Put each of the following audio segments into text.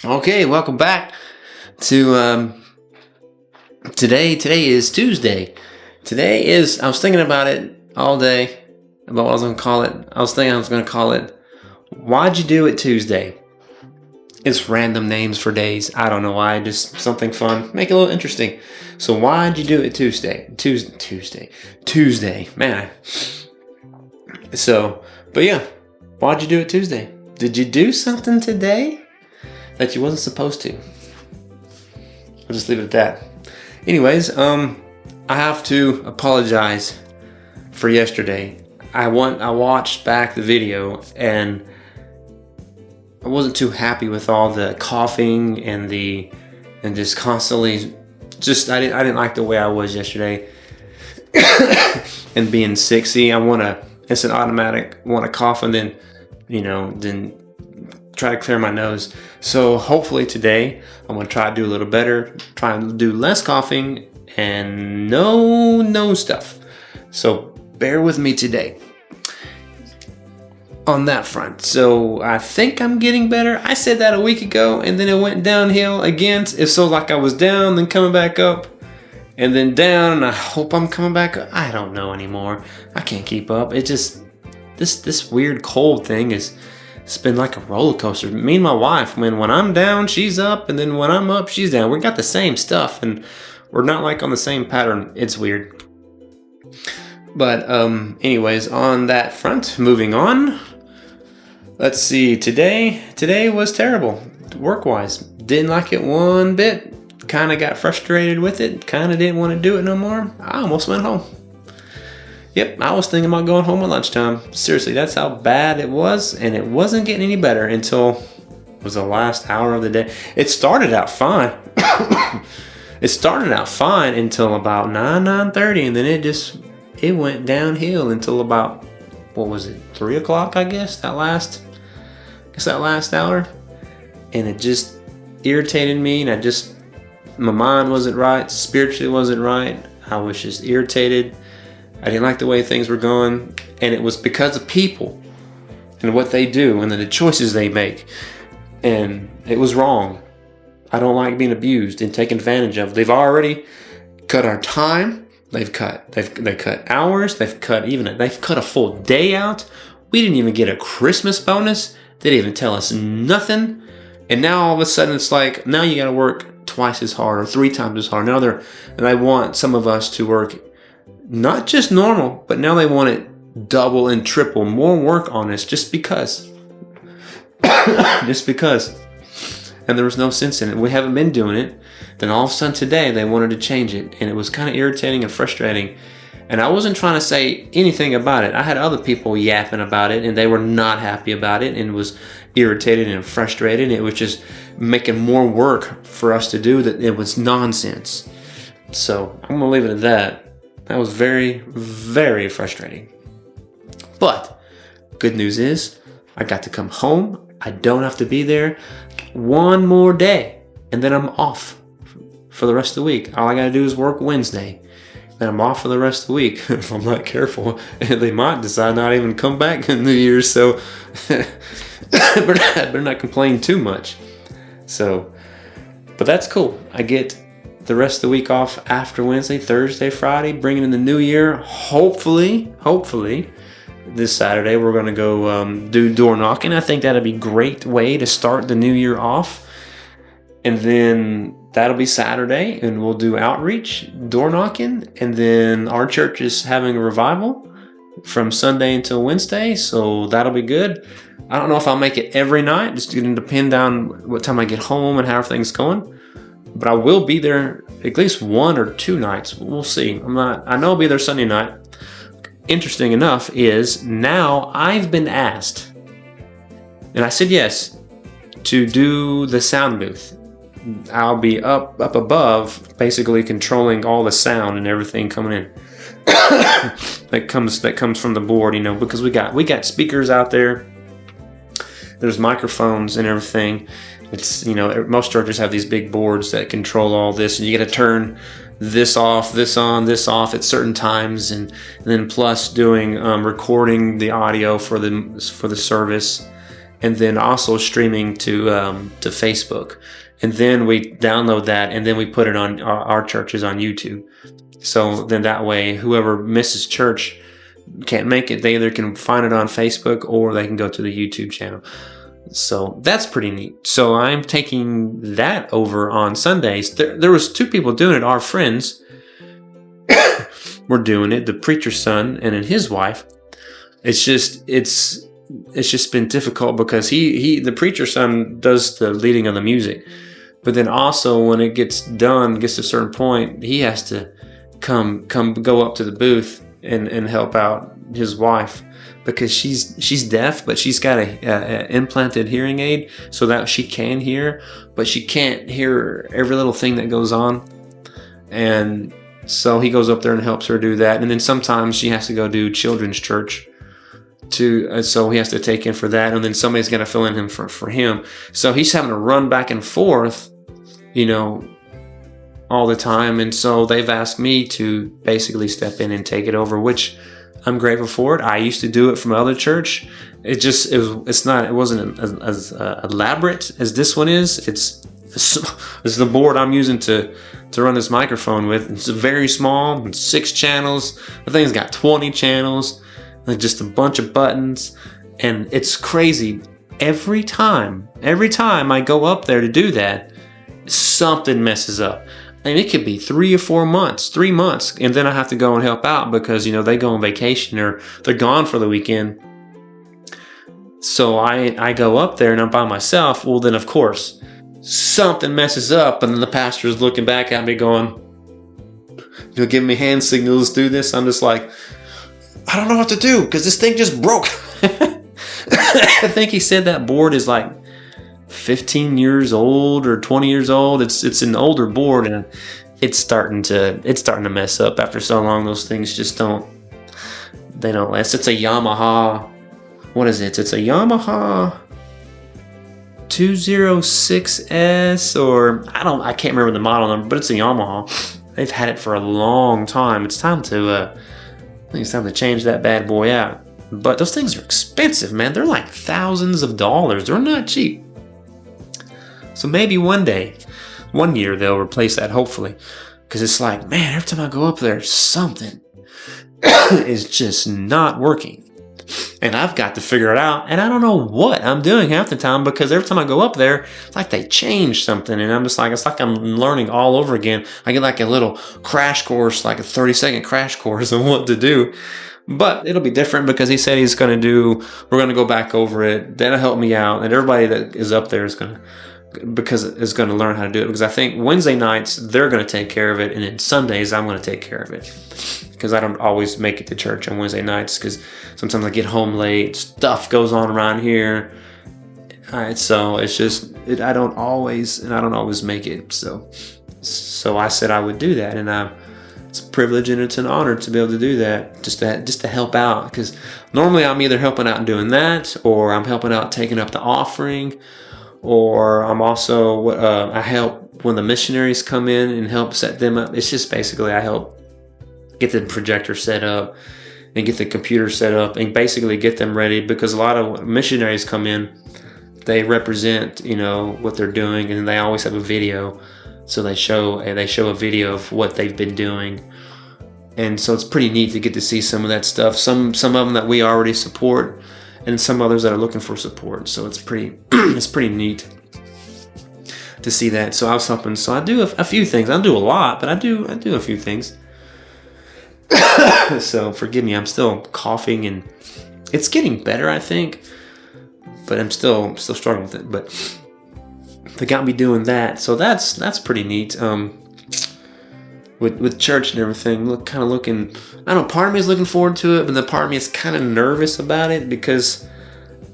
Okay, welcome back to today. Today is Tuesday. I was thinking about it all day about what I was going to call it. I was thinking I was going to call it Why'd You Do It Tuesday? It's random names for days. I don't know why, just something fun. Make it a little interesting. So why'd you do it Tuesday? Tuesday. Man. But yeah, why'd you do it Tuesday? Did you do something today that you wasn't supposed to? I'll just leave it at that. Anyways, I have to apologize for yesterday. I watched back the video and I wasn't too happy with all the coughing and just constantly I didn't like the way I was yesterday and being sick. See, it's an automatic want to cough and then try to clear my nose. So hopefully today I'm going to try to do a little better, try and do less coughing and no nose stuff. So bear with me today on that front. So I think I'm getting better. I said that a week ago and then it went downhill again. It's so like I was down, then coming back up and then down, and I hope I'm coming back up. I don't know anymore. I can't keep up. It just, this weird cold thing it's been like a roller coaster. Me and my wife, when I'm down, she's up, and then when I'm up, she's down. We got the same stuff, and we're not like on the same pattern. It's weird. But anyways, on that front, moving on. Let's see. Today was terrible, work-wise. Didn't like it one bit. Kind of got frustrated with it. Kind of didn't want to do it no more. I almost went home. Yep, I was thinking about going home at lunchtime. Seriously, that's how bad it was, and it wasn't getting any better until it was the last hour of the day. It started out fine. Until about 9:30, and then it went downhill until about, 3 o'clock, I guess, that last hour. And it just irritated me, and my mind wasn't right, spiritually wasn't right. I was just irritated. I didn't like the way things were going, and it was because of people and what they do and the choices they make, and it was wrong. I don't like being abused and taken advantage of. They've already cut our time. They cut hours. They've cut a full day out. We didn't even get a Christmas bonus. They didn't even tell us nothing, and now all of a sudden it's like, now you got to work twice as hard or 3 times as hard. Now they want some of us to work not just normal, but now they want it double and triple more work on us just because. And there was no sense in it. We haven't been doing it. Then all of a sudden today they wanted to change it, and it was kind of irritating and frustrating. And I wasn't trying to say anything about it. I had other people yapping about it, and they were not happy about it and was irritated and frustrated. It was just making more work for us to do that. It was nonsense. So I'm gonna leave it at that. That was very, very frustrating. But good news is I got to come home. I don't have to be there one more day, and then I'm off for the rest of the week. All I got to do is work Wednesday. Then I'm off for the rest of the week. If I'm not careful, they might decide not even come back in New Year's. So I better not complain too much. But that's cool. I get the rest of the week off after Wednesday, Thursday, Friday, bringing in the new year. Hopefully, this Saturday we're going to go do door knocking. I think that'd be a great way to start the new year off. And then that'll be Saturday, and we'll do outreach, door knocking. And then our church is having a revival from Sunday until Wednesday, so that'll be good. I don't know if I'll make it every night. It's going to depend on what time I get home and how everything's going. But I will be there at least 1 or 2 nights. We'll see. I know I'll be there Sunday night. Interesting enough is now I've been asked, and I said yes, to do the sound booth. I'll be up above, basically controlling all the sound and everything coming in. that comes from the board, because we got speakers out there. There's microphones and everything. It's, most churches have these big boards that control all this, and you got to turn this off, this on, this off at certain times, and then plus doing recording the audio for the service, and then also streaming to Facebook. And then we download that, and then we put it on our churches on YouTube. So then that way, whoever misses church can't make it, they either can find it on Facebook or they can go to the YouTube channel. So that's pretty neat. So I'm taking that over on Sundays. There was 2 people doing it, our friends were doing it, the preacher's son and then his wife. It's just been difficult because the preacher's son does the leading of the music. But then also when it gets to a certain point, he has to go up to the booth and help out his wife, because she's deaf, but she's got a implanted hearing aid so that she can hear, but she can't hear every little thing that goes on. And so he goes up there and helps her do that. And then sometimes she has to go do children's church so he has to take in for that. And then somebody's got to fill in him for him. So he's having to run back and forth, all the time. And so they've asked me to basically step in and take it over, which I'm grateful for it. I used to do it from another church. It wasn't as elaborate as this one is. It's the board I'm using to run this microphone with. It's very small, 6 channels. The thing's got 20 channels, like just a bunch of buttons, and it's crazy. Every time I go up there to do that, something messes up. And it could be 3 or 4 months, 3 months, and then I have to go and help out because, they go on vacation or they're gone for the weekend. So I go up there and I'm by myself. Well, then, of course, something messes up, and then the pastor is looking back at me going, giving me hand signals, do this. I'm just like, I don't know what to do because this thing just broke. I think he said that board is like 15 years old or 20 years old. It's an older board, and it's starting to mess up after so long. Those things just don't last. It's a Yamaha. What is it? It's a Yamaha 206S, or I can't remember the model number, but it's a Yamaha. They've had it for a long time. It's time to change that bad boy out. But those things are expensive, man. They're like thousands of dollars. They're not cheap. So maybe one year they'll replace that, hopefully. Because it's like, man, every time I go up there, something is just not working. And I've got to figure it out. And I don't know what I'm doing half the time, because every time I go up there, it's like they change something. And I'm just like, it's like I'm learning all over again. I get like a little crash course, like a 30-second crash course on what to do. But it'll be different because he said we're going to go back over it. That'll help me out. And everybody that is up there is going to learn how to do it, because I think Wednesday nights they're going to take care of it, and then Sundays I'm going to take care of it, because I don't always make it to church on Wednesday nights because sometimes I get home late, stuff goes on around here. So it's just I don't always make it. So I said I would do that, and it's a privilege and it's an honor to be able to do that, just to help out, because normally I'm either helping out and doing that, or I'm helping out taking up the offering. Or I'm also, I help when the missionaries come in and help set them up. It's just basically I help get the projector set up and get the computer set up and basically get them ready, because a lot of missionaries come in, they represent, what they're doing, and they always have a video. So they show a video of what they've been doing. And so it's pretty neat to get to see some of that stuff. Some of them that we already support, and some others that are looking for support. So it's pretty neat to see that. So I was helping. So I do a few things. I don't do a lot, but I do a few things. So forgive me, I'm still coughing, and it's getting better, I think. But I'm still struggling with it. But they got me doing that. So that's pretty neat. With church and everything, I don't know, part of me is looking forward to it, but the part of me is kind of nervous about it, because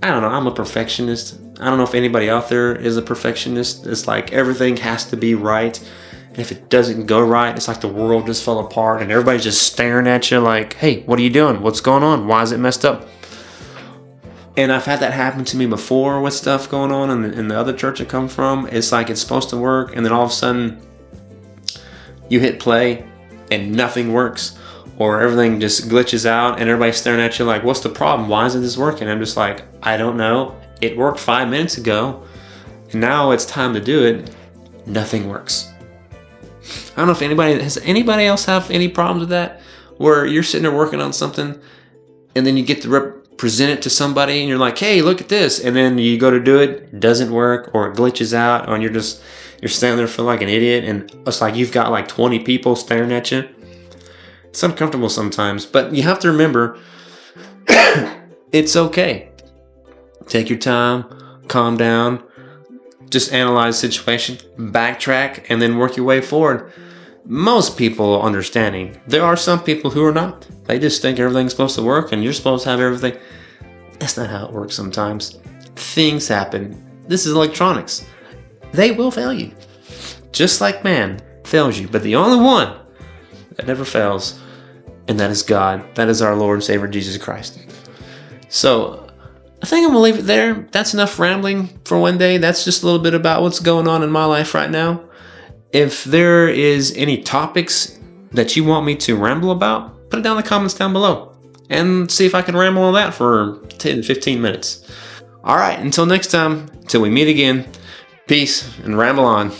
I don't know, I'm a perfectionist. I don't know if anybody out there is a perfectionist. It's like everything has to be right, and if it doesn't go right, it's like the world just fell apart and everybody's just staring at you like, hey, what are you doing? What's going on? Why is it messed up? And I've had that happen to me before with stuff going on in the other church I come from. It's like it's supposed to work, and then all of a sudden you hit play and nothing works, or everything just glitches out and everybody's staring at you like, what's the problem? Why isn't this working? I'm just like, I don't know. it worked 5 minutes ago, and now it's time to do it, nothing works. I don't know if anybody else have any problems with that, where you're sitting there working on something, and then you get to present it to somebody, and you're like, hey, look at this, and then you go to do it, it doesn't work, or it glitches out, or you're standing there feeling like an idiot, and it's like you've got like 20 people staring at you. It's uncomfortable sometimes, but you have to remember, it's okay. Take your time, calm down, just analyze the situation, backtrack, and then work your way forward. Most people are understanding. There are some people who are not. They just think everything's supposed to work and you're supposed to have everything. That's not how it works sometimes. Things happen. This is electronics. They will fail you. Just like man fails you. But the only one that never fails, and that is God. That is our Lord and Savior Jesus Christ. So I think I'm going to leave it there. That's enough rambling for one day. That's just a little bit about what's going on in my life right now. If there is any topics that you want me to ramble about, put it down in the comments down below and see if I can ramble on that for 10 to 15 minutes. All right, until next time, until we meet again, peace and ramble on.